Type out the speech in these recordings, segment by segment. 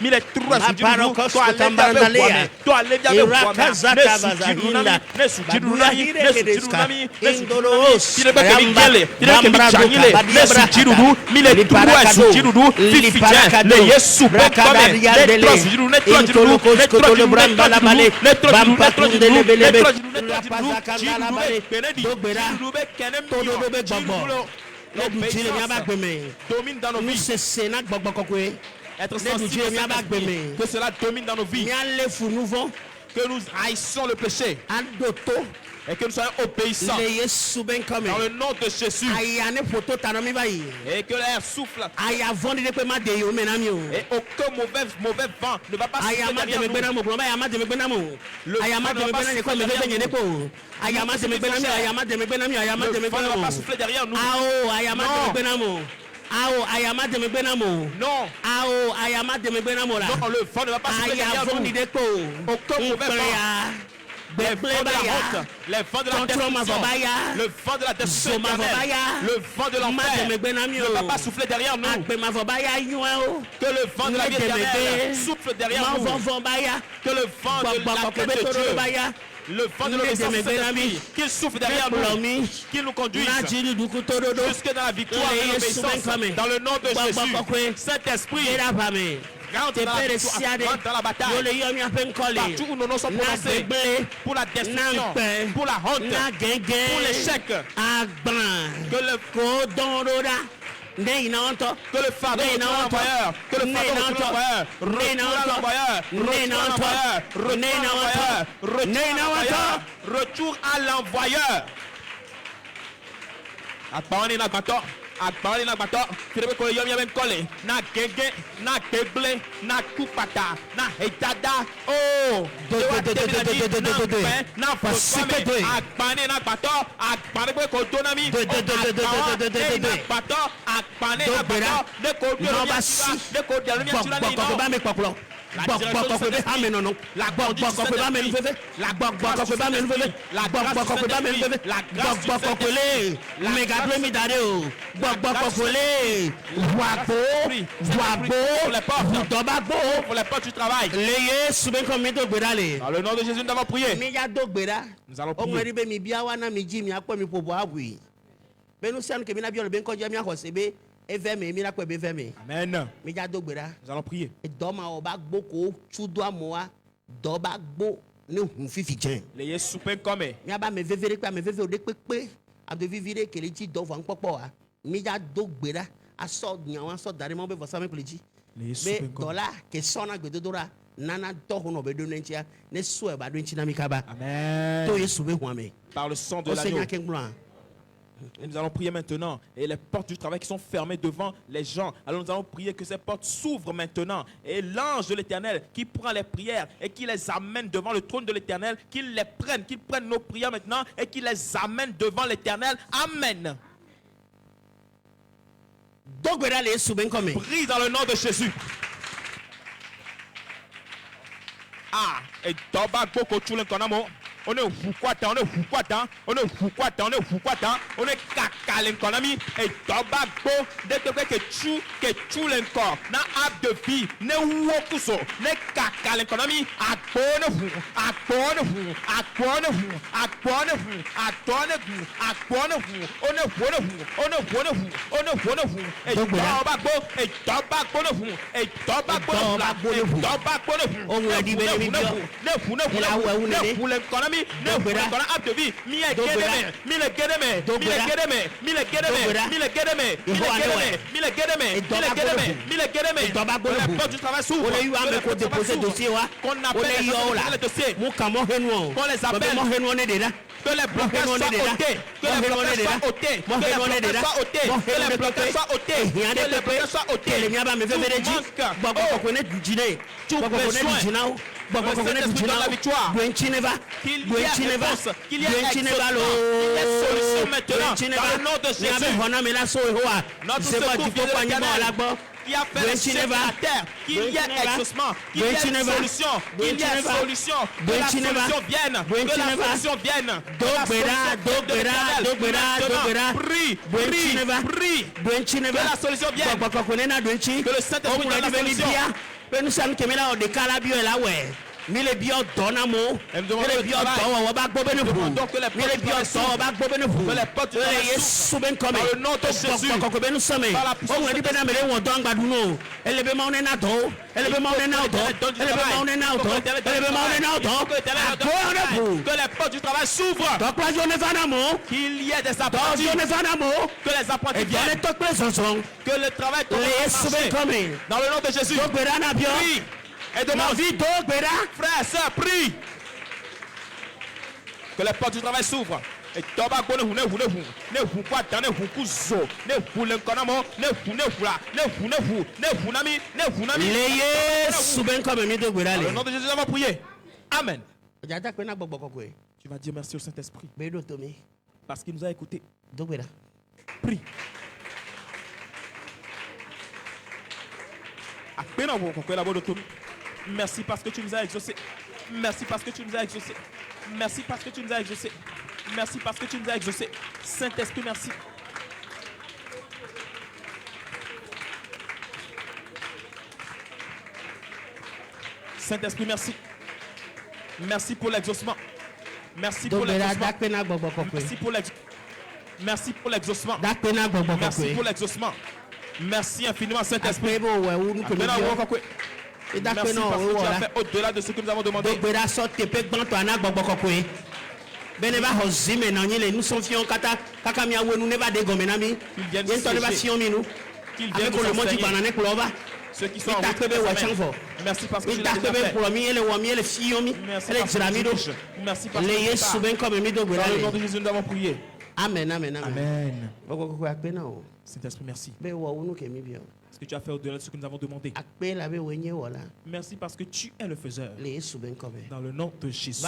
mille trois sujiru to alevia be to alevia be ne sujiru nami ne sujiru nami ne sujiru nami ne sujiru nami ile be kemikele ile kemichanile ne sujiru mille trois sujiru fifitien le yesu be comme ne trois sujiru ne trois sujiru ne trois sujiru ne trois sujiru ne trois sujiru ne trois sujiru ne trois sujiru domine dans nos vies. Être sensible que cela domine dans nos vies. Que nous haïssons le péché. Et que nous soyons obéissants. Dans le nom de Jésus. Et que l'air souffle. Et aucun mauvais vent ne va pas souffler derrière nous. Le vent ne va pas souffler derrière nous. Non. Non. Non, le vent ne va pas souffler derrière nous. Aucun mauvais vent. Les vents de la honte, les vents de la destruction, le vent de la destruction éternelle, le vent de l'enfer ne va pas souffler derrière nous. Que le vent de la vie éternelle souffle derrière nous. Que le vent de la tête de Dieu, le vent de l'obéissance saint-esprit, qu'il souffle derrière nous, qu'il nous conduise jusque dans la victoire et l'obéissance. Dans le nom de Jésus, Saint-Esprit, rentre dans la bataille. Partout où nos noms sont prononcés, pour la destruction, pour la honte, pour l'échec. Que le fardeau de l'envoyeur, que le fardeau de l'envoyeur, retour à l'envoyeur. Akbani na bato, kirebe ko yomi aben kole, na gege, na keble, na kupata, na hetada, oh, na fasike, akbani na bato, akbani ko donami, na bato, akbani na bato, de ko donami, de ko donami, dans le nom de Jésus, nous avons prié. Nous allons prier. Amen. Nous allons prier. Les Yesu pen comme. Amen. Par le sang de l'agneau. Et nous allons prier maintenant. Et les portes du travail qui sont fermées devant les gens. Alors nous allons prier que ces portes s'ouvrent maintenant. Et l'ange de l'Éternel qui prend les prières et qui les amène devant le trône de l'Éternel, qu'il prenne nos prières maintenant et qu'il les amène devant l'Éternel. Amen. Prie dans le nom de Jésus. Ah, et Doba Boko Chulenkonamo. On est fouquata, on est fouquata, on est fouquata, on est fouquata, on est caca l'économie et Tobago, dès que tu l'encore, na ap de vie, ne wokuso, ne caca l'économie, à bonne vous, à bonne vous, à bonne vous, à bonne vous, à bonne vous, à bonne vous, on est bonne vous, on est bonne vous, on est bonne vous, et Tobago, et Tobago vous, et Tobago, et Tobago vous, on a dit, ne l'économie. Ne vous ap de vie, mi le porte du travail s'ouvre. Qu'on appelle les dossiers, qu'on les appelle, que les blocages soient ôtés, que les blocages soient ôtés, que les blocages soient ôtés, que les blocages soient ôtés, que les blocages soient ôtés. Tout besoin. Qu'il y ait la victoire, qu'il y ait réponse, qu'il y ait solution maintenant dans le nom de Jésus. Notre secours vient de l'Éternel qui a fait les cieux et la terre, qu'il y ait exaucement, qu'il y ait solution, qu'il y ait solution, que la solution vienne, que la solution vienne. Prie, que la solution vienne, que le Saint-Esprit donne la solution. Ben nous sommes qui là de calabio là ouais. Mille bio donamo. Mille bio don wa ba gbo benu fu. Mille bio don ba gbo benu fu. Yesu ben come. Dans le nom de Jésus. Ko benu same. O we di bena mele won don gbaduno. Elebe ma one na do. Elebe ma one na do. Elebe ma one na do. Elebe ma one na do. Que les portes du travail s'ouvrent. Donc la journée vanamo. Qu'il y ait des apprentis. Que les apprentis viennent. Que le travail commence. Dans le nom de Jésus. Prie. Et demande. Frère, sœur, prie. Que les portes du travail s'ouvrent. Et le nom de Jésus, nous avons prié. Amen. Tu vas dire merci au Saint-Esprit. Parce qu'il nous a écoutés. Prie. Merci parce que tu nous as exaucés. Merci parce que tu nous as exaucés. Merci parce que tu nous as exaucés. Merci parce que tu nous as exaucés. Saint-Esprit, merci. Saint-Esprit, merci. Merci pour l'exaucement. Merci pour l'exaucement. Merci pour l'exaucement. Merci pour l'exaucement. Merci pour l'exaucement. Merci infiniment, Saint-Esprit. Merci parce que tu as fait au-delà de ce que nous avons demandé. Nous sommes fiers ceux qui sont en route. Merci parce que tu l'as déjà fait. Merci parce que dans le nom de Jésus nous avons prié. Amen, amen, amen. Saint-Esprit, merci. Parce que tu as fait au-delà de ce que nous avons demandé. Merci parce que tu es le faiseur. Dans le nom de Jésus.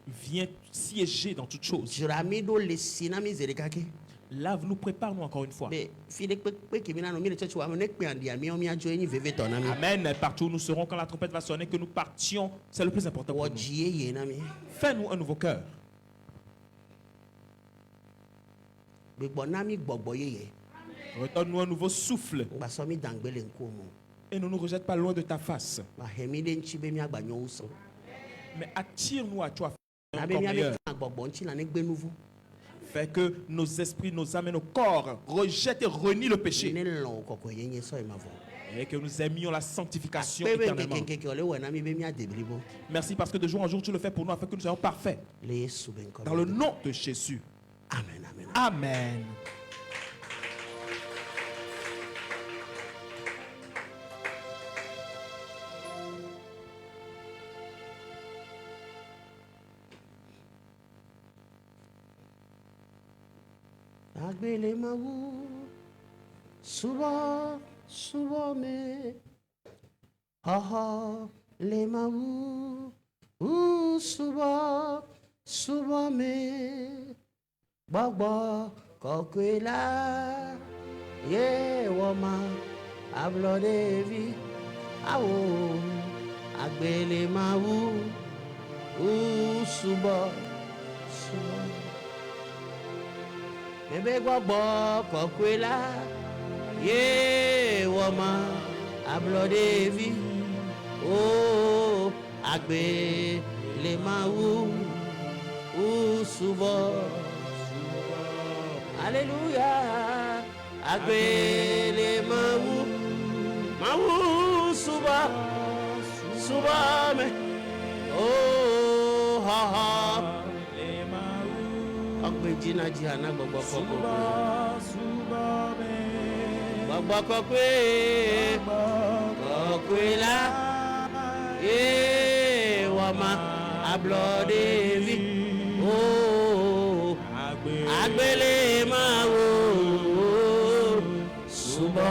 Viens siéger dans toutes choses. Lave-nous, prépare-nous encore une fois. Amen. Partout où nous serons quand la trompette va sonner, que nous partions, c'est le plus important pour nous. Fais-nous un nouveau cœur. Redonne-nous un nouveau souffle. Et ne nous rejette pas loin de ta face. Mais attire-nous à toi. Fais que nos esprits, nos âmes et nos corps rejettent et renient le péché. Et que nous aimions la sanctification éternellement. Merci parce que de jour en jour tu le fais pour nous afin que nous soyons parfaits. Dans le nom de Jésus. Amen, amen. Amen. Agbele mawu suba suba me ha le mawu suba suba me gbogbo kokwela ye woma ablodevi awo agbele mawu suba suba Bébé gbogbo kokwela ye woma ablodevi o agbe le mawu subo Alléluia agbe le mawu suba suba me oh ha ha Jina jihana gbogbo kokwe la ye wama ablodevi oh agbele mawo suba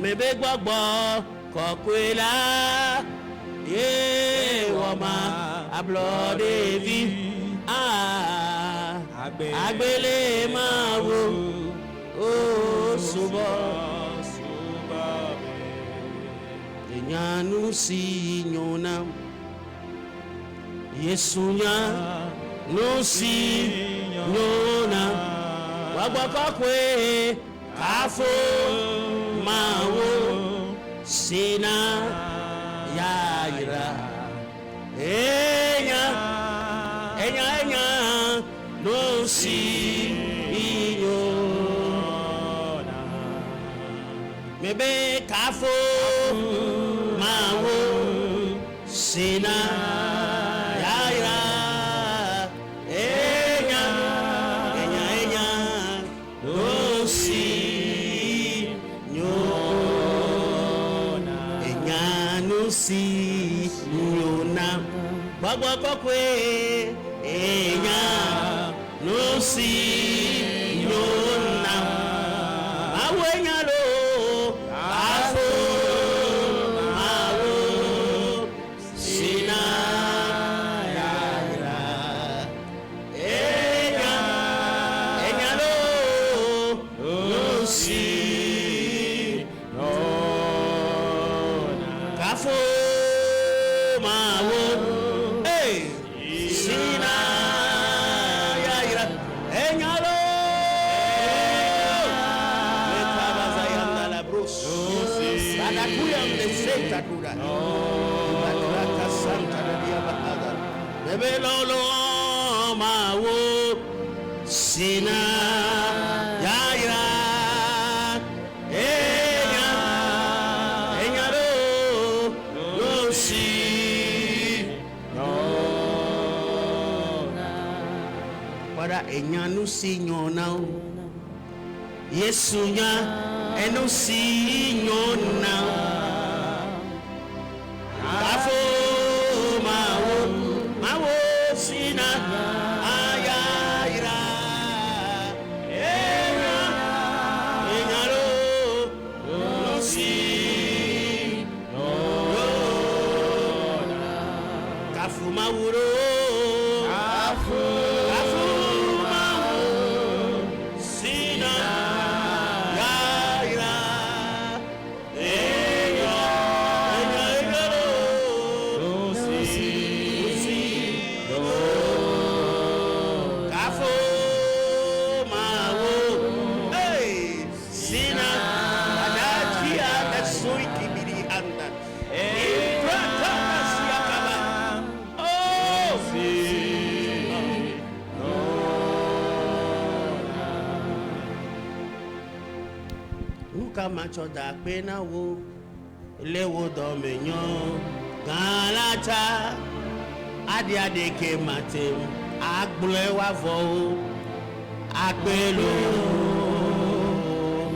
mebe gbogbo kokwe la ye wama ablodevi agbele mawo o subo nyanu si nyona yesunya no si nyona wagbakokwe Kafo mawo sina yaira enya no si iyo mebe kafo mawo sina yaira enya no si si nyona gbogbo kokwe enya no si nyona awenya lo afo mawo sina yaira enya lo no si kafo mawo sina yaira enyalo metabaza yanda la bros banakuya mneseta kura matraka santa dia bahada bebelolo mawo sina yaira enyanu si nyona Yesu nya enu si nyona kafo mawo sina ayaira enyalo no si nyona kafu mawuro macho da pena wo lewo do menyo galata ade ke mate agbule wa vo apelo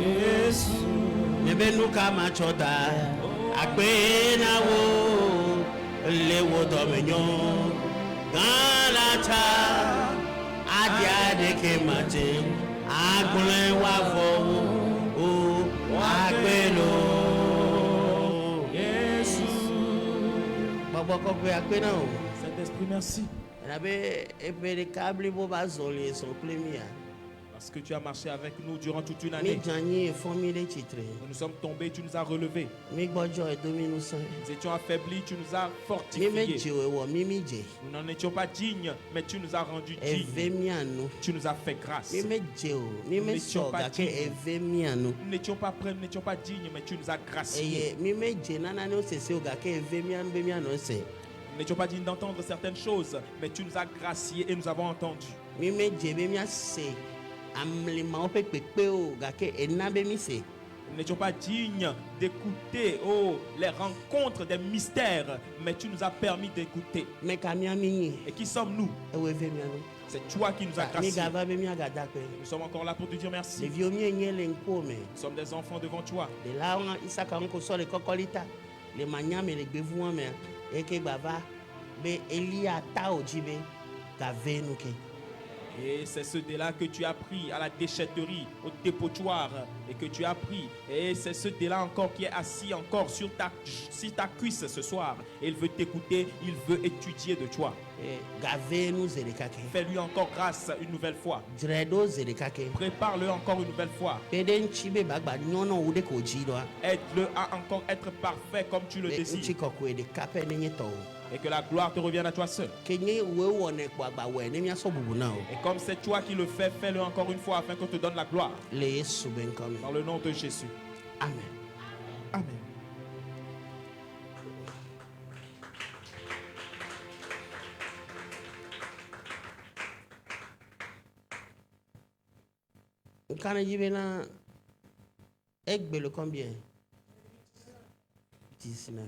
Yesu nebenu ka macho da apena wo lewo do menyo galata ade ke mate agbule wa vo Apelo Jésus. Saint-Esprit, merci. Parce que tu as marché avec nous durant toute une année. Nous nous sommes tombés, tu nous as relevés. Nous étions affaiblis, tu nous as fortifiés. Nous n'en étions pas dignes, mais tu nous as rendus dignes. Tu nous as fait grâce. Nous n'étions pas dignes. Nous n'étions pas prêts, nous n'étions pas dignes, mais tu nous as graciés. Nous n'étions pas dignes d'entendre certaines choses, mais tu nous as graciés et nous avons entendu. Nous n'étions pas dignes d'écouter les rencontres des mystères, mais tu nous as permis d'écouter. Et qui sommes-nous? C'est toi qui nous as graciés. Nous sommes encore là pour te dire merci. Nous sommes des enfants devant toi. Et c'est ce dé-là que tu as pris à la déchetterie, au dépotoir, et que tu as pris. Et c'est ce dé-là encore qui est assis encore sur ta cuisse ce soir. Et il veut t'écouter, il veut étudier de toi. Fais-lui encore grâce une nouvelle fois. Prépare-le encore une nouvelle fois. Aide-le à encore être parfait comme tu le désires. Et que la gloire te revienne à toi seul. Et comme c'est toi qui le fais, fais-le encore une fois afin qu'on te donne la gloire. Dans le nom de Jésus. Amen. Amen. Combien? 19.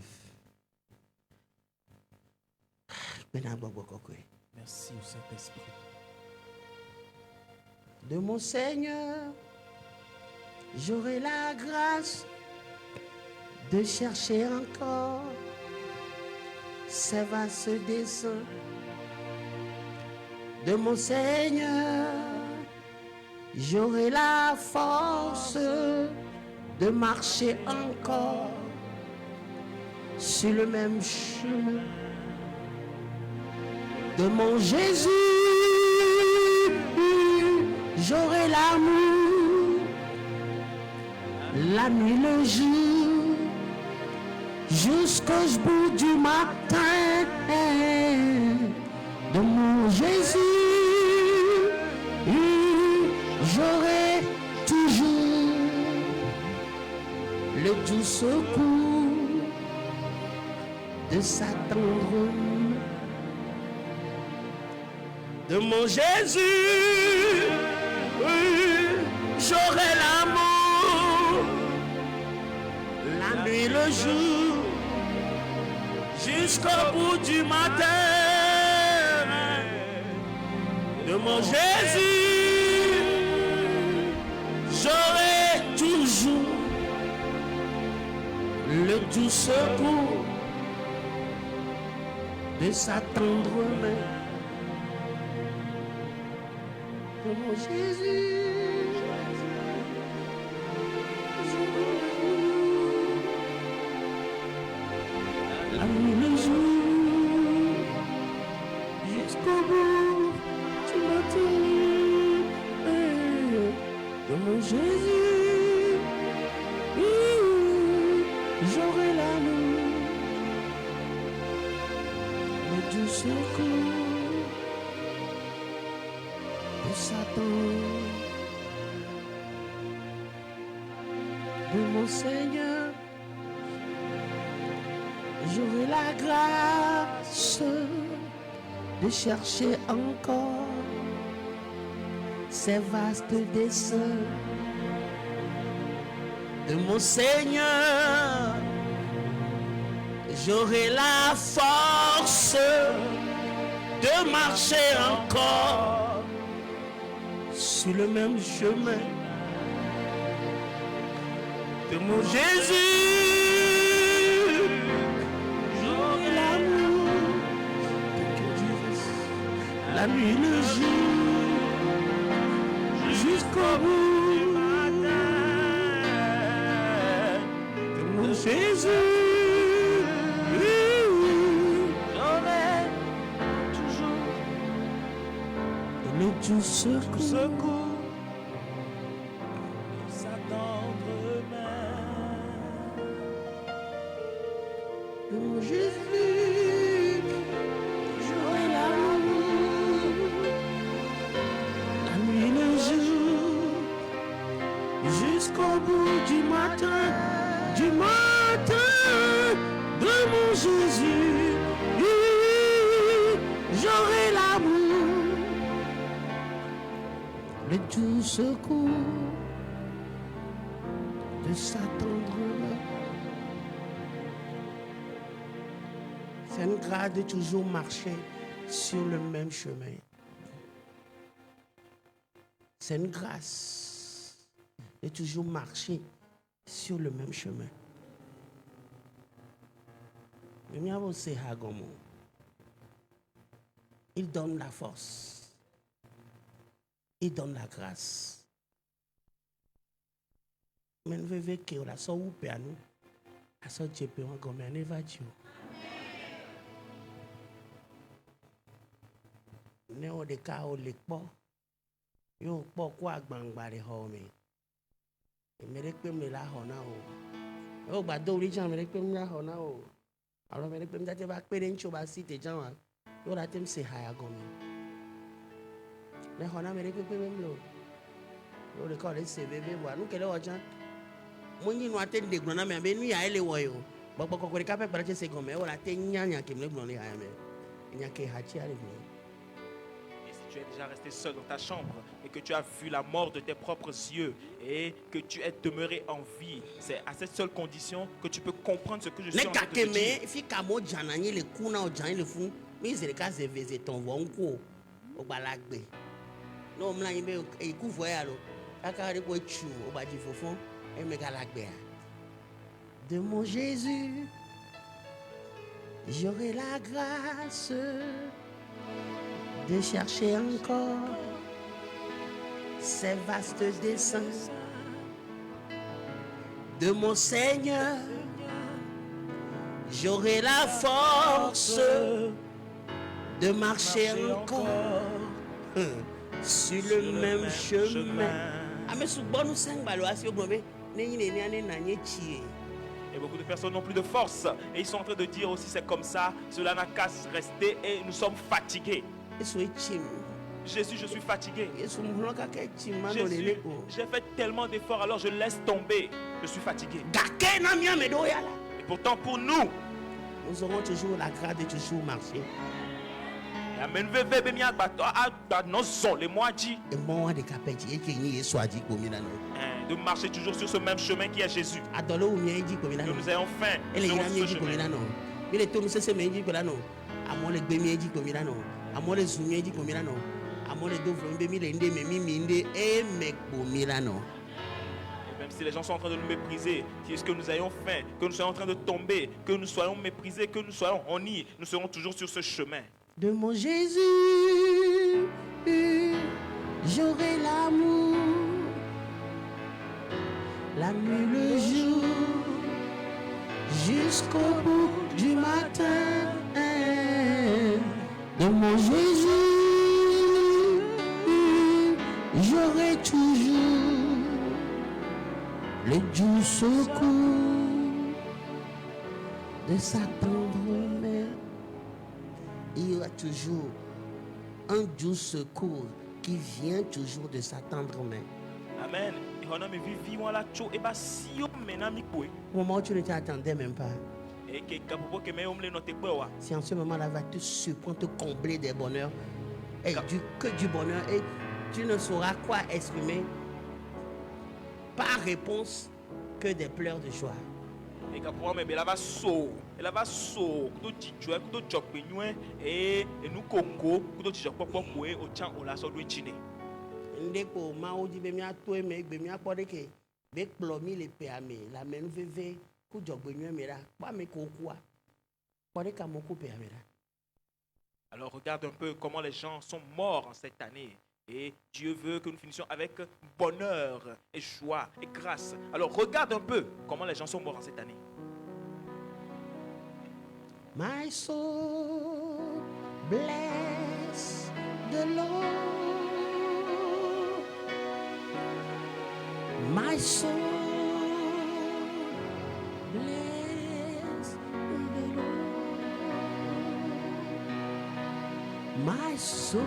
Merci au Saint-Esprit. De mon Seigneur, j'aurai la grâce de chercher encore ces vastes desseins. De mon Seigneur, j'aurai la force de marcher encore sur le même chemin. De mon Jésus, j'aurai l'amour, la nuit, le jour, jusqu'au bout du matin. De mon Jésus, j'aurai toujours le doux secours de sa tendre main. De mon Jésus, j'aurai l'amour, la nuit, le jour, jusqu'au bout du matin. De mon Jésus, j'aurai toujours le doux secours de sa tendre main. De mon Jésus, la nuit, le jour, jusqu'au bout du matin. De mon Jésus, j'aurai l'amour, le doux secours de Satan. De mon Seigneur, j'aurai la grâce de chercher encore ces vastes desseins. De mon Seigneur, j'aurai la force de marcher encore sur le même chemin. De mon Jésus, j'aurai l'amour, la nuit, le jour, jusqu'au bout du matin. De mon Jésus, j'aurai toujours le doux secours. Jésus, j'aurai l'amour, la nuit, le jour, jusqu'au bout du matin, de mon Jésus, j'aurai l'amour, le doux secours de sa tendre main. C'est une grâce de toujours marcher sur le même chemin. C'est une grâce de toujours marcher sur le même chemin. Il donne la force. Il donne la grâce. Mais nous vivons que la so ou pe anu, la so jepe wan gomme ane va Dieu. Ne o de ka o le po, yo po kwa gbangba de ho me. E mere pe me la ho na o. O gba do ri jan mere pe me la ho na o. Alors, mais je vais pas payer une chose si tu es gens. Yo la tem se haya gomi. Le hona me repe même lo. Lo le ko le se bebe wa nu kele ojan. Mo yin no aten de gbona me be nu ya ele wo yo. Bo ko ka pe para se gomi o la te nyanya ke me gbona le haya me. Nya ke hachi ale me. Tu es déjà resté seul dans ta chambre et que tu as vu la mort de tes propres yeux et que tu es demeuré en vie, c'est à cette seule condition que tu peux comprendre ce que je suis en train de te dire. Si kamo jananye le kuna o jan le fun, mi se le ka se veze ton wo nko o gba lagbe. No mla yin be e ku vo ya lo. Aka re ko chu o ba ji fofon e me ga lagbe. De mon Jésus, j'aurai la grâce de chercher encore ces vastes desseins. De mon Seigneur, j'aurai la force de marcher encore sur le même chemin. Et beaucoup de personnes n'ont plus de force et ils sont en train de dire aussi c'est comme ça, cela n'a qu'à rester et nous sommes fatigués. Jésus, je suis fatigué. Jésus, j'ai fait tellement d'efforts, alors je laisse tomber. Je suis fatigué. Et pourtant, pour nous, nous aurons toujours la grâce de toujours marcher. De marcher toujours sur ce même chemin qui est Jésus. Que nous ayons faim. Même si les gens sont en train de nous mépriser, est-ce que nous ayons faim, que nous soyons en train de tomber, que nous soyons méprisés, que nous soyons honnis, nous serons toujours sur ce chemin. De mon Jésus, j'aurai l'amour, la nuit, le jour, jusqu'au bout du matin. De mon Jésus, j'aurai toujours le doux secours de sa tendre main. Il y a toujours un doux secours qui vient toujours de sa tendre main. Amen. Au moment où tu ne t'attendais même pas. Si en ce moment-là va te surprendre, te combler des bonheurs, et que du bonheur, et tu ne sauras quoi exprimer par réponse que des pleurs de joie. Ndeko maudi be mi atoe me be mi akpode ke be plomi le pe ame la menu veve ku jogbe nyu mera pa me ko kwa pode ka moko pe amera. Alors regarde un peu comment les gens sont morts en cette année et Dieu veut que nous finissions avec bonheur et joie et grâce. Alors regarde un peu comment les gens sont morts en cette année. My soul bless the Lord. My soul bless the Lord. My soul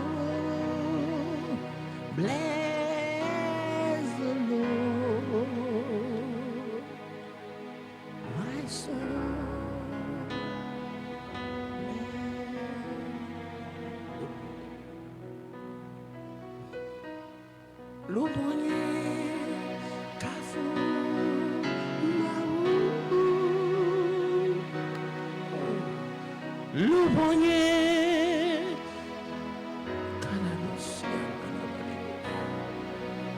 bless the Lord. My soul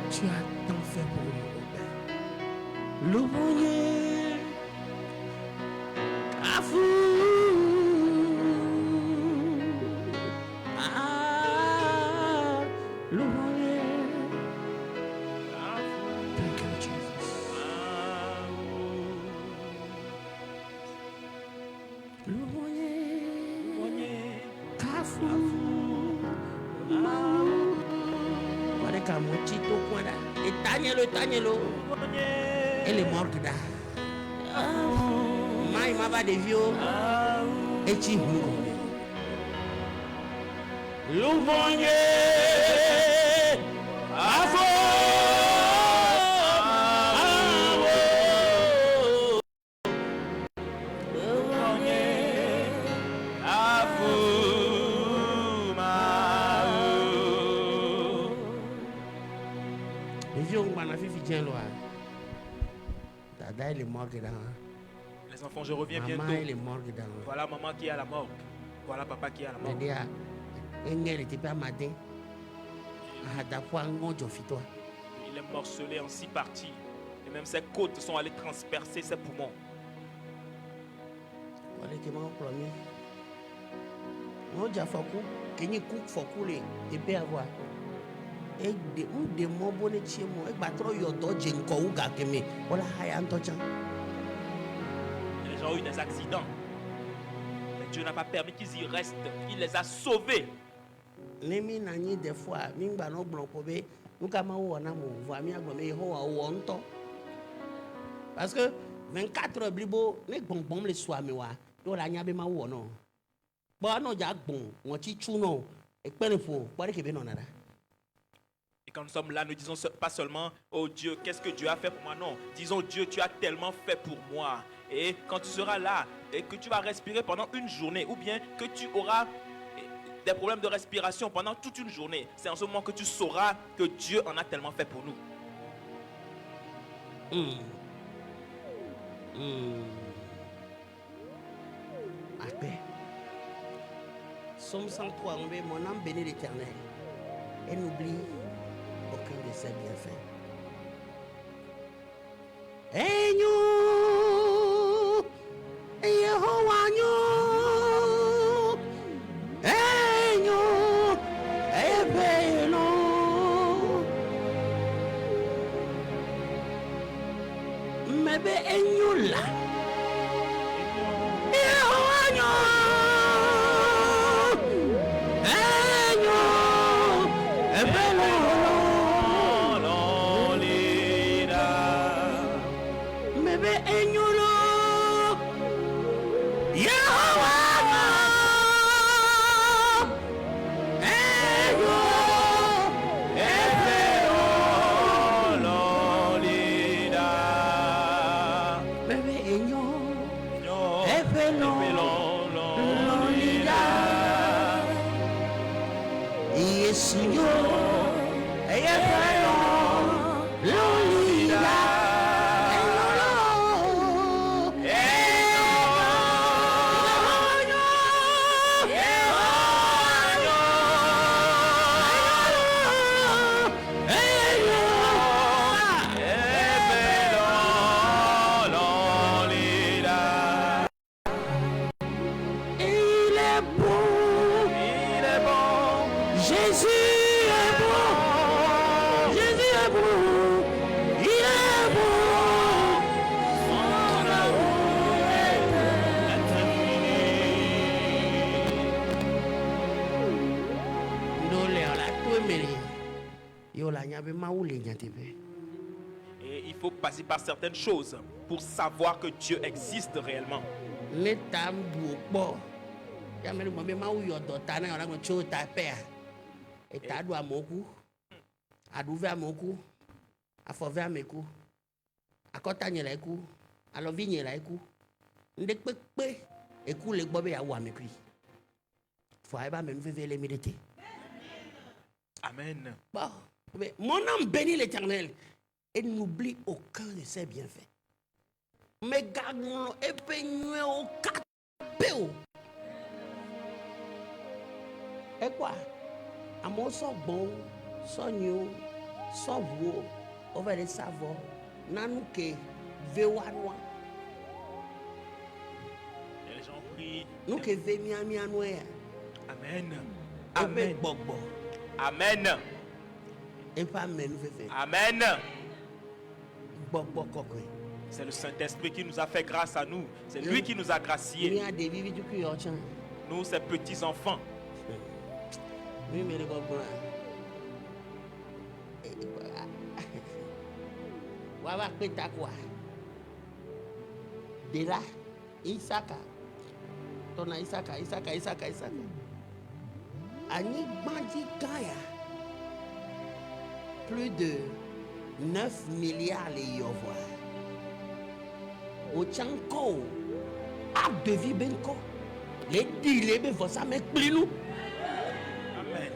tu as tant fait pour nous, Père. L'ouvrier, Kafou, l'ouvrier, thank you, Jesus. L'ouvrier, Kafou, elle est morte là. Maï m'a pas de vieux. Les enfants, je reviens bientôt. Voilà maman qui est à la morgue. Voilà papa qui est à la morgue. Il est morcelé en 6 parties. Et même ses côtes sont allées transpercer ses poumons. Les gens ont eu des accidents. Mais Dieu n'a pas permis qu'ils y restent. Il les a sauvés. Des fois, parce que 24 heures, les bonbons les soient, mais la n'y a pas bon. Bon, non, j'ai bon, on t'y chouno, et pas le faux, pas les non. Et quand nous sommes là, nous disons pas seulement, oh Dieu, qu'est-ce que Dieu a fait pour moi? Non, disons, Dieu, tu as tellement fait pour moi. Et quand tu seras là, et que tu vas respirer pendant une journée, ou bien que tu auras des problèmes de respiration pendant toute une journée, c'est en ce moment que tu sauras que Dieu en a tellement fait pour nous. Après, Somme 103, on veut mon âme bénit l'Éternel et n'oublie aucun de ses bienfaits. Et nous, Yehovah nous, et nous, et bénons, mais ben et nous là. Et il faut passer par certaines choses pour savoir que Dieu existe réellement. Amen. Bon, mon âme bénit l'Éternel et n'oublie aucun de ses bienfaits. Mais gardons et peignons au capéo. Et quoi? À mon son bon, son new, son beau, on va les savoir. Nanouke, vewanwa. Les gens prient. Nous que ve miami anoué. Amen. Amen. Amen. Et pas amen. Amen. C'est le Saint-Esprit qui nous a fait grâce à nous. C'est lui qui nous a graciés. Nous, ces petits enfants. De là, Isaka, Tona Isaka. Ani Bandi Kaya. Plus de 9 milliards les yovois. Ochanko. Ab de vie benko. Les dilés be vosa mek plinou. Amen.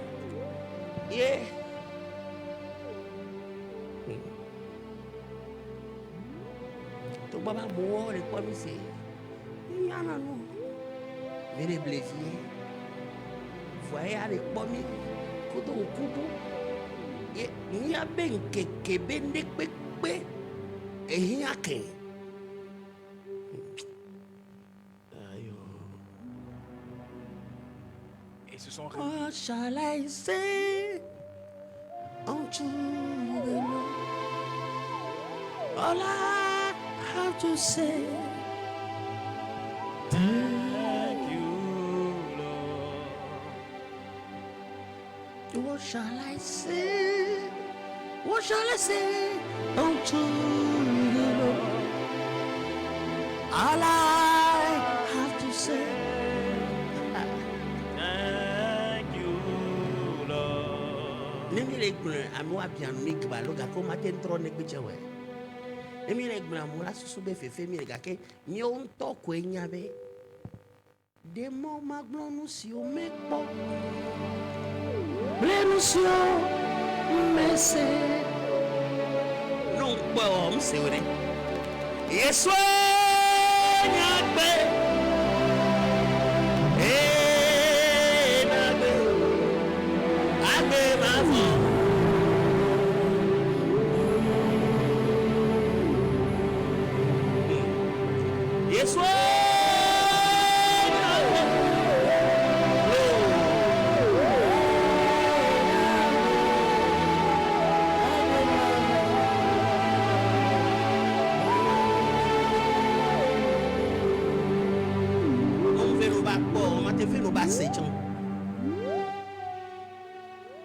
Yeah. To baba bo le kwa mi se. Yana no. Mene blessé. Voyez les pommes. Kodo kudo. Et n'y a ben que ben de pepe. Et n'y a que. Et ce sont What shall I say unto the Lord? All I have to say, thank you, Lord. what shall I say? What shall I say unto the Lord? All I have to say. Thank you, Lord. Nemi le amwa bien nik ba lo ga ko maten tro nek bi chewe. Nemi le amwa susu be fefe mi ga ke mi on to ko enyabe. De mo maglon nous si o mekpo. Ble nous si o mese. Non po se ore. Yeso nyakbe.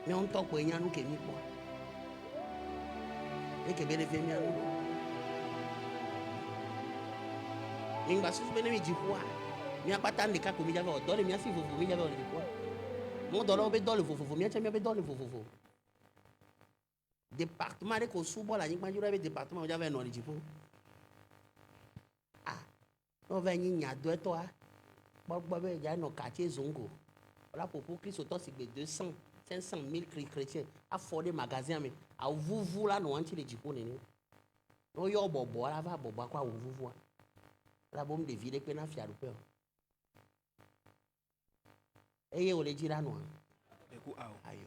Mais on talk pour y nous qui mi quoi. Et que bien fait mianou. Ninga sous bene mi jipwa. Mi a pas tant de cas comme il y avait au dollar, mi a si vous mi avait au jipwa. Mon dollar be dollar vous mi a mi be dollar vous. Département de ko subo la ninga jura be département o j'avais no jipwa. Ah. On va ni nya do to a. Bo be ja no quartier zongo. Là pour Christ autant c'est 200 500 000 chrétiens à fort des magasins mais à vous là nous anti les jipos néné non yo bobo là va bobo quoi vous la bombe de ville que na fiaru peur et yo le dira non ayo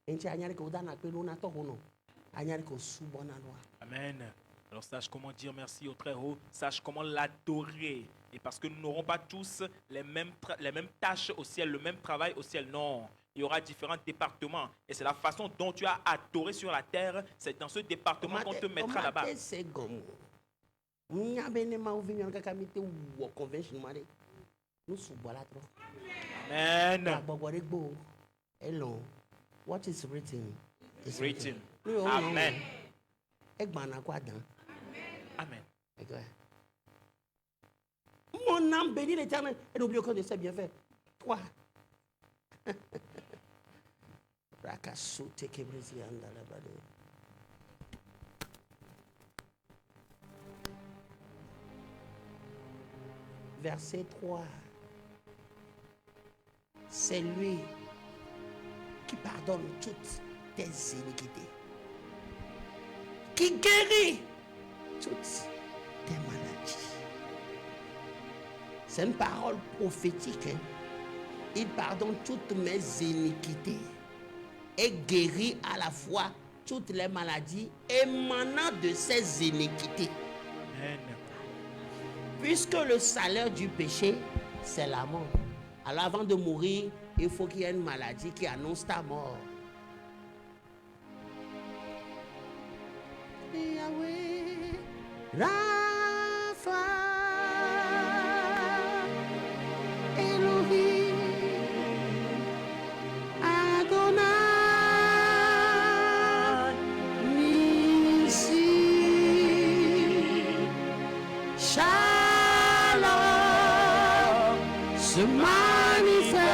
enti anyari ko dana pe no na to hono anyari ko subona no. Amen. Alors sache comment dire merci au Très-Haut, sache comment l'adorer. Et parce que nous n'aurons pas tous les mêmes tâches au ciel, le même travail au ciel. Non, il y aura différents départements. Et c'est la façon dont tu as adoré sur la terre. C'est dans ce département qu'on te mettra là-bas. Amen. What is written? It's written. Amen. Amen. Mon âme bénit l'Éternel et n'oublie aucun de ses bienfaits. Toi. Verset 3. C'est lui qui pardonne toutes tes iniquités, qui guérit toutes tes maladies. C'est une parole prophétique. Hein? Il pardonne toutes mes iniquités et guérit à la fois toutes les maladies émanant de ces iniquités. Amen. Puisque le salaire du péché, c'est la mort. Alors avant de mourir, il faut qu'il y ait une maladie qui annonce ta mort. Yahweh, Rapha, Elohim, Adonai, Nissi, Shalom, se manifestera.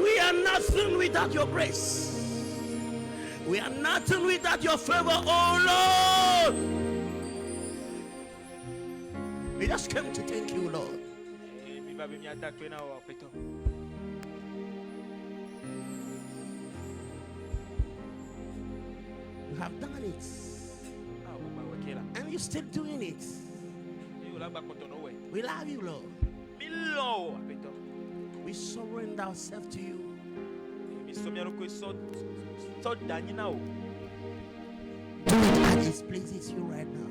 We are nothing without your grace. We are nothing without your favor, oh Lord. We just came to thank you, Lord. You have done it. And you're still doing it. We love you, Lord. We surrender ourselves to you. That displeases you right now.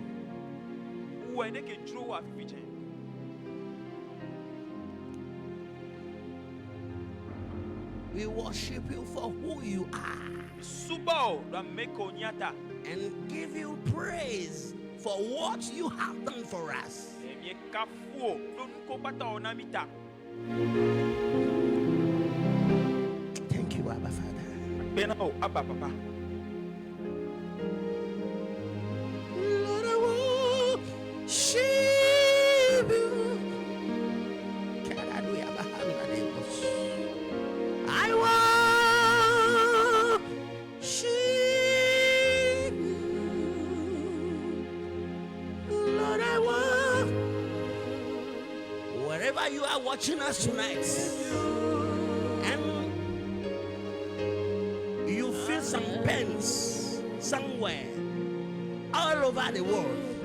We worship you for who you are. And give you praise for what you have done for us. Thank you, Abba Father. Lord, I worship you. I worship you. Lord, I worship. Wherever you are watching us tonight, and you feel some pains somewhere all over the world,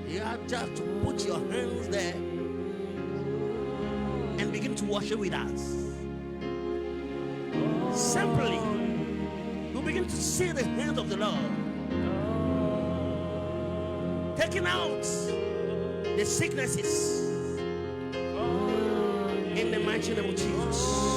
you have just to put your hands there and begin to worship with us. Simply, you begin to see the hand of the Lord taking out the sicknesses in the mighty name of Jesus.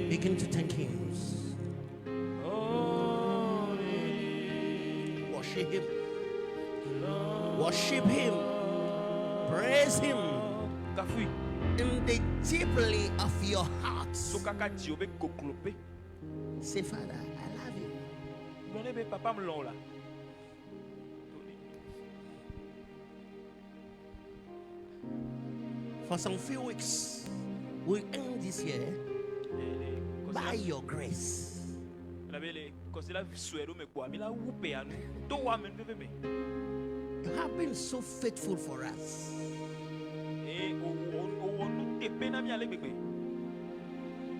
Begin to thank him. Worship him. Worship him. Praise him in the deeply of your heart. Say, Father, I love you. For some few weeks, we end this year by your grace. You have been so faithful for us.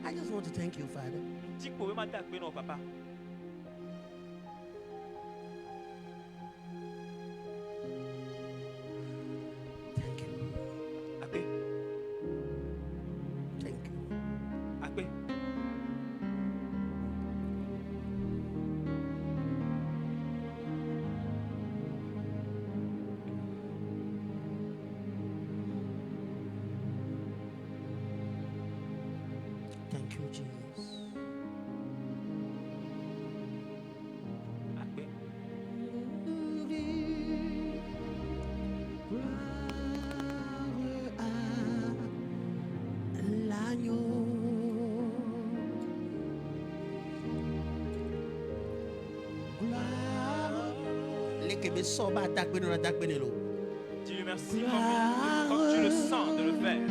I just want to thank you, Father. Thank you, Jesus. Dieu merci comme tu le sens de le faire.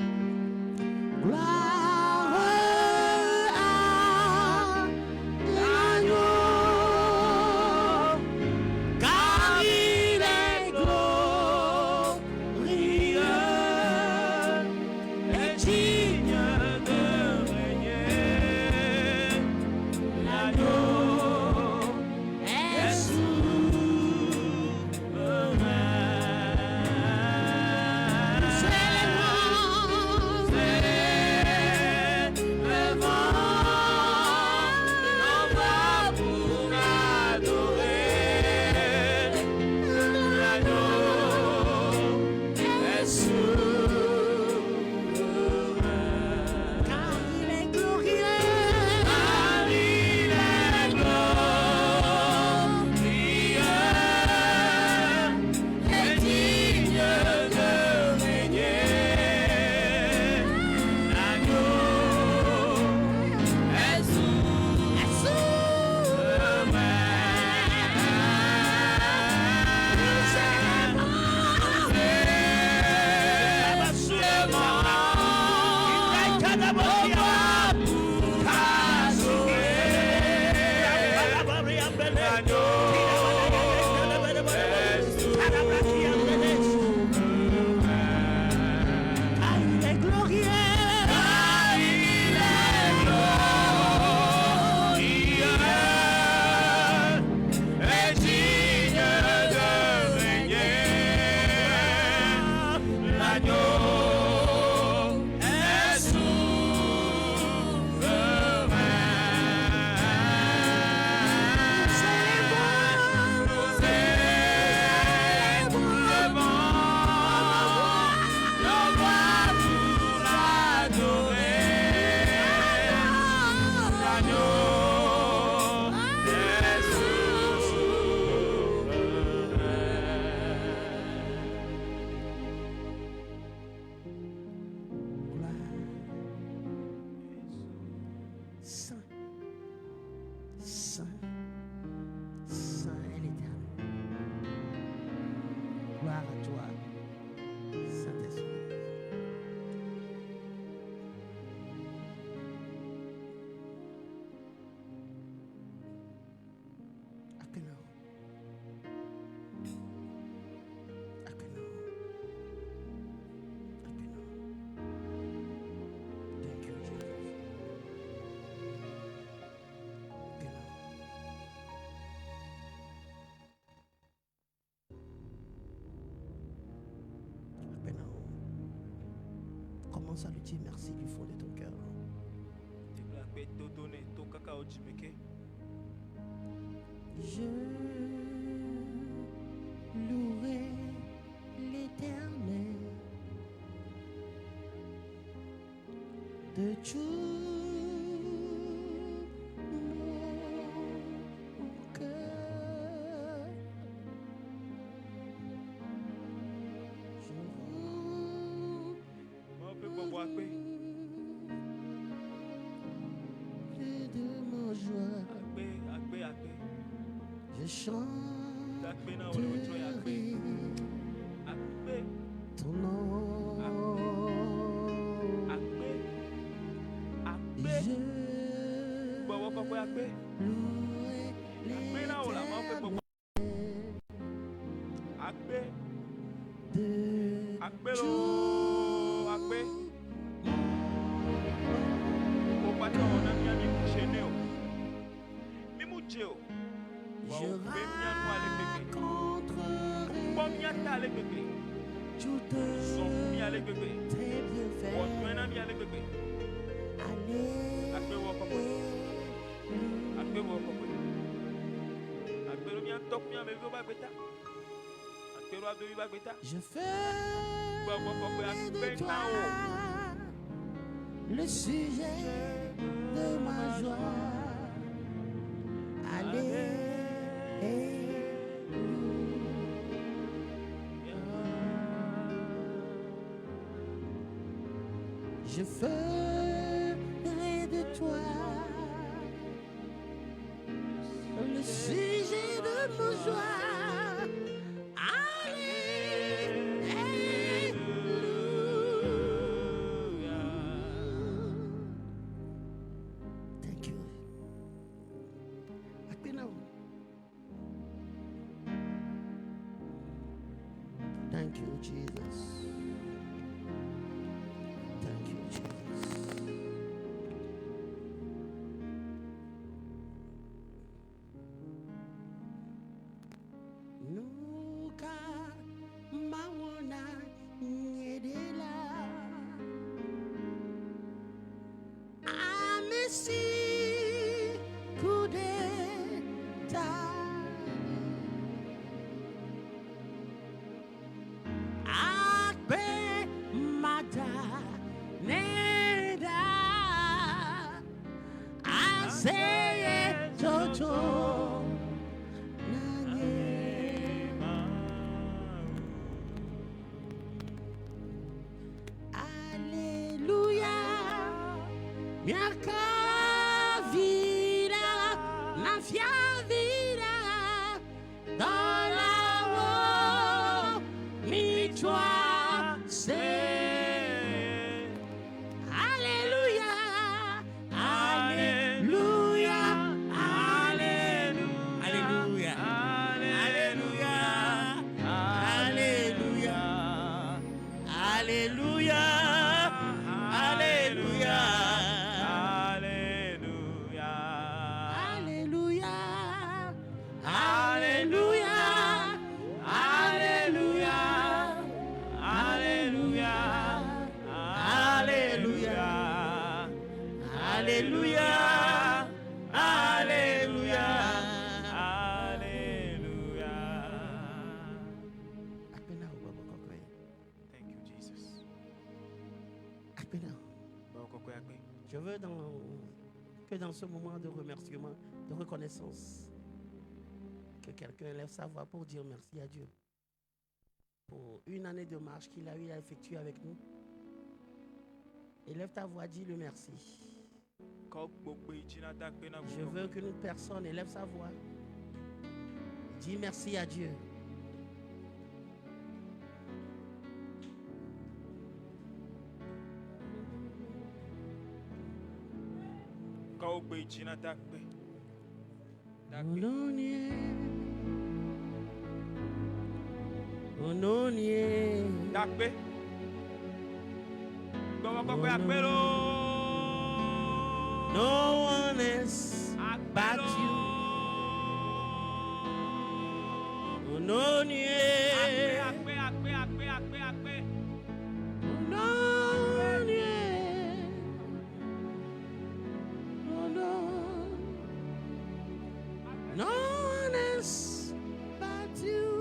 gloire à toi, Saint-Esprit. Commence à lui dire merci du fond de ton cœur. Je louerai l'Éternel de tout mon cœur. De mon joie, je chante ton nom. Je louerai l'Éternel de je raconterai toutes tes bienfaits. Je ferai de toi le sujet de ma joie. Je ferai de toi le sujet de mon joie. Thank you. Thank you, Jesus. Thank you, Jesus. Nuka mawana nyedela amesi kudeta akbe mada neda aseye toto nanyema. Alléluia, miaka vida na fia vida dans la voie mi toi c'est. Alléluia, Alléluia, Alléluia, Alléluia, Alléluia, Alléluia, Alléluia, Alléluia, Alléluia, Alléluia, Alléluia, Alléluia, Alléluia, Alléluia. Thank you, Jesus. Je veux que dans ce moment de remerciement, de reconnaissance, que quelqu'un lève sa voix pour dire merci à Dieu pour une année de marche qu'il a eu à effectuer avec nous. Élève ta voix, dis-le merci. Je veux qu'une personne élève sa voix. Dis merci à Dieu. No one else but you.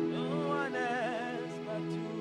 No one else but you.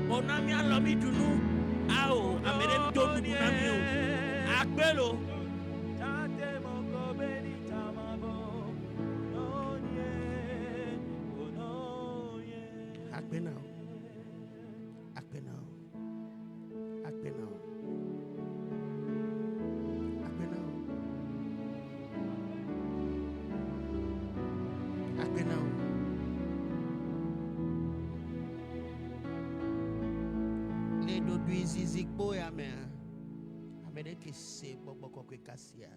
Onami alomi dunu. Ao, amere donu nami o. Akbelo. Akbenao. Akbenao. Akbenao. Akbenao. Akbenao. Le do duizizik boya me. Amede ke se bokboko kwe kasia.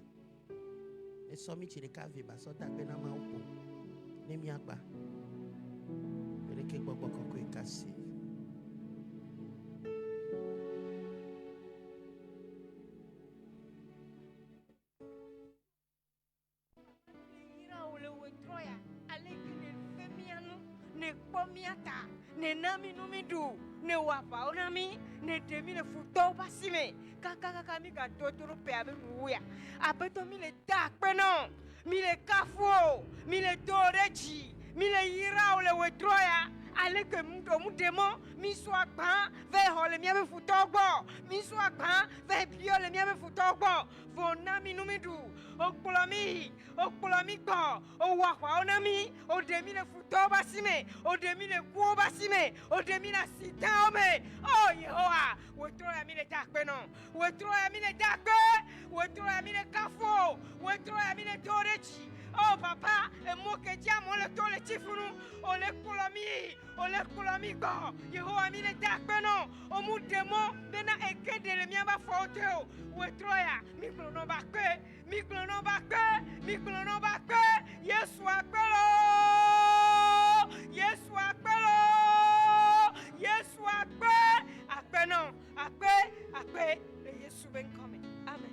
Le somi chire ka viba so ta pena ma upo. Ne mi akba. Amede ke bokboko kwe kasia. Ne pomiata, ne nami numidu, ne wapa onami, ne demi ne futo basime, kaka mi ga dotoro pe abe muya, abeto mi le dakpeno, mi le kafuo, mi le doreji, mi le yira ole wetroya, ale ke mu demo, mi soit ban, ve hole mi abe futogbo, mi soit ban, ve biole mi abe futogbo, vo nami numidu, okpolomi gbo, o wakwa onami, o demi le futo basime, o demi le kuo basime, o demi la sita ome. Oh Yehowa, wetroya mi le dakpeno, wetroya mi le dakpe, wetroya mi le kafo, wetroya mi le dorechi. Oh papa, et moi que diamant le tole chifunu, on le kolomi go. Yehowa mi le dakpeno, o mu demo, bena ekede le miaba foteo. Wetroya, mi klono bakpe, mi klono bakpe, mi klono bakpe. Yesu akpelo, Yesu akpelo, Yesu akpe, akpeno, akpe, le Yesu ben coming. Amen.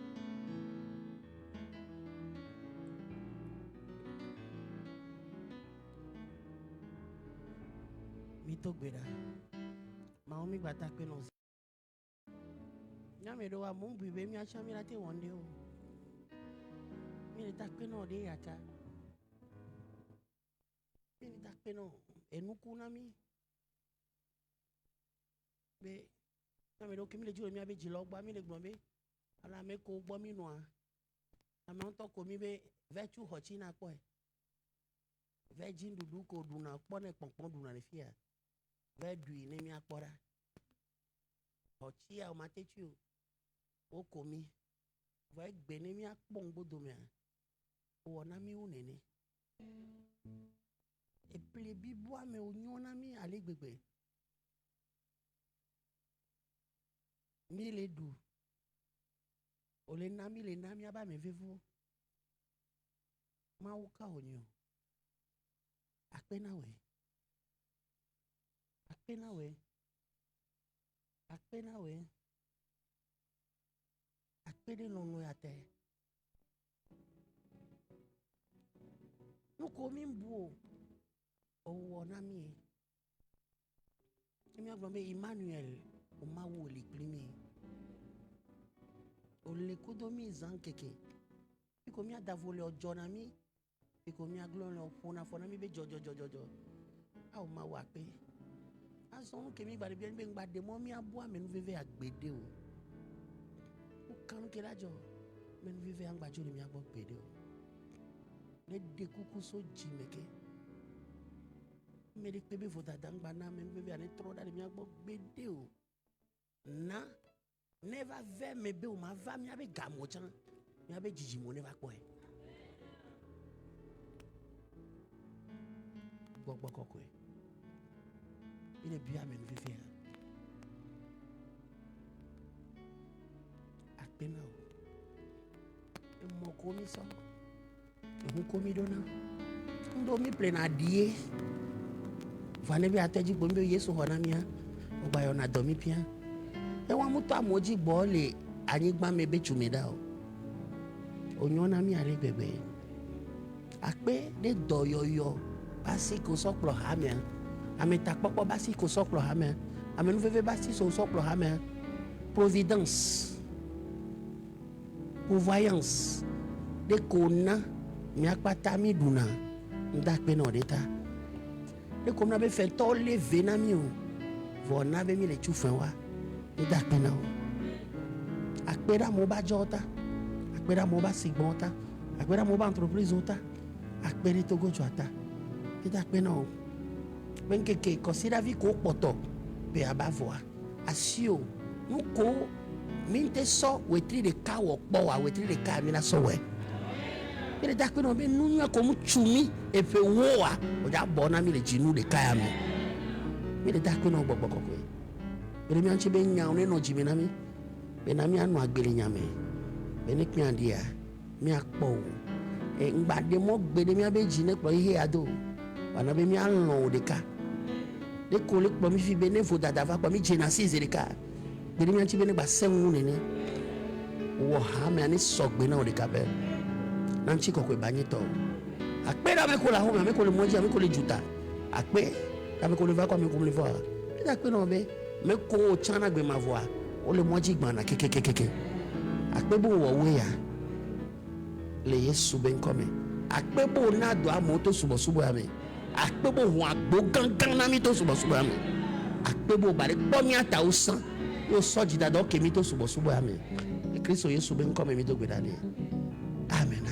Mito gweda. Maomi bata kweno. Nyame do wa mumbu be mi acha mi late wonde o. Mi le takpeno de yata. Mi le takpeno enuku na mi. Be nyame do kimi le juro mi abe jilogba mi le gbonbe. Ala me ko gbo mi noa. Na me onto ko mi be vetu hochi na po e. Vejin dudu ko duna pone pompon duna le fia. Vedui ne mi akpora. Hochi a o matechu. O komi. Ve gbe ne mi akpon gbodo me. O na mi unene. E ple bibwa me o nyona mi ale gbegbe. Mi le du. O le nami aba me vevo. Ma uka onyo. Akpena we. Akpena we. Akpena we. Akpede nono yate. Nuko mimbu. O nami. Emi agbome Emmanuel. O mawu li plimi. O le kudomi zankeke. Iko mi adavole o jonami. Iko mi aglon o fona mi be jojo. A o ma wa pe. A son ke mi gbade bi en be gbade mo mi abo amenu veve agbede o. O kanu ke lajo. Menu veve angbajo ni mi agbo gbede o. Le de kuku so jimeke. Me de pebe vota dangba na menu veve ane troda ni mi agbo gbede o. Na never ve me be o ma va mi abe gamo chan. Mi abe jiji mo never ko e. Gbogbo kokwe. Il est bien men vive. Akpena o. E mo komi so. E mo komi dona. Ndo mi plena die. Vane bi ateji gbo mi Yesu hona mi a. O gba yo na do mi pia. E wa muto amoji gbo le anigba me be chumeda o. Onyona mi ale gbegbe. Akpe de doyoyo. Basi ko soklo hamia. Ame takpokpo basi ko soklo hamia. Ame nou veve basi so soklo hamia. Providence. Prévoyance. De kona mi akpata mi duna. Ndak pe no deta. De kona be fe to leve na mi o. vɔ na be mi le tsu fɛ wa mi da akpɛ na o akpɛ ɖe amewo ba dzɔ ta akpɛ ɖe amewo ba sigbɔn ta akpɛ ɖe amewo ba entreprise ta akpɛ ɖe togo dzɔ ta mi da akpɛ na o be nkeke kɔsiɖavi ko kpɔtɔ be aba vɔa asi o nu ko mi te sɔ wetri ɖeka wɔ kpɔ wa wetri ɖeka mi na sɔ wɛ mi le da akpɛ na o be nu nyuie ko mu tsu mi eƒe wo wa o dza bɔ na mi le dzinu ɖeka ya mi. Mi le da akpɛ na wo gbɔgbɔ kɔkɔe be mi ŋuti be nyawo ne nɔ dzime na mi be na mi anɔ agbe le nyame be ne kpia dia mi akpɔ o ŋgba de mɔ gbe de mi abe dzi ne kplɔ ihe ya do wana be mi alɔ o ɖeka de ko le kplɔ mi fi be ne vo dada va kpɔ mi dze na si ze ɖeka be mi ŋuti be ne gba se ŋu nene wɔ ha me ani sɔgbe na o ɖeka be na ŋuti kɔkɔe ba nye tɔ akpɛ ɖe ame ko le ahome ame ko le mɔdzi ame ko le dzuta akpɛ ame ko le va kɔ ame ko le va mi da akpɛ na o be me ko o tsã na gbe ma vɔa o le mɔdzi gbana kekekekeke akpɛ bo wɔ wo ya le Yesu be ŋkɔ me akpɛ bo na do amewo to subɔsubɔ ya me akpɛ bo ho agbo gãgã na mi to subɔsubɔ ya me akpɛ bo ba de kpɔ mi atawo sã yóò sɔ dzidada o ke mi to subɔsubɔ ya me Kristo Yesu be ŋkɔ me mi do gbe da ne amen.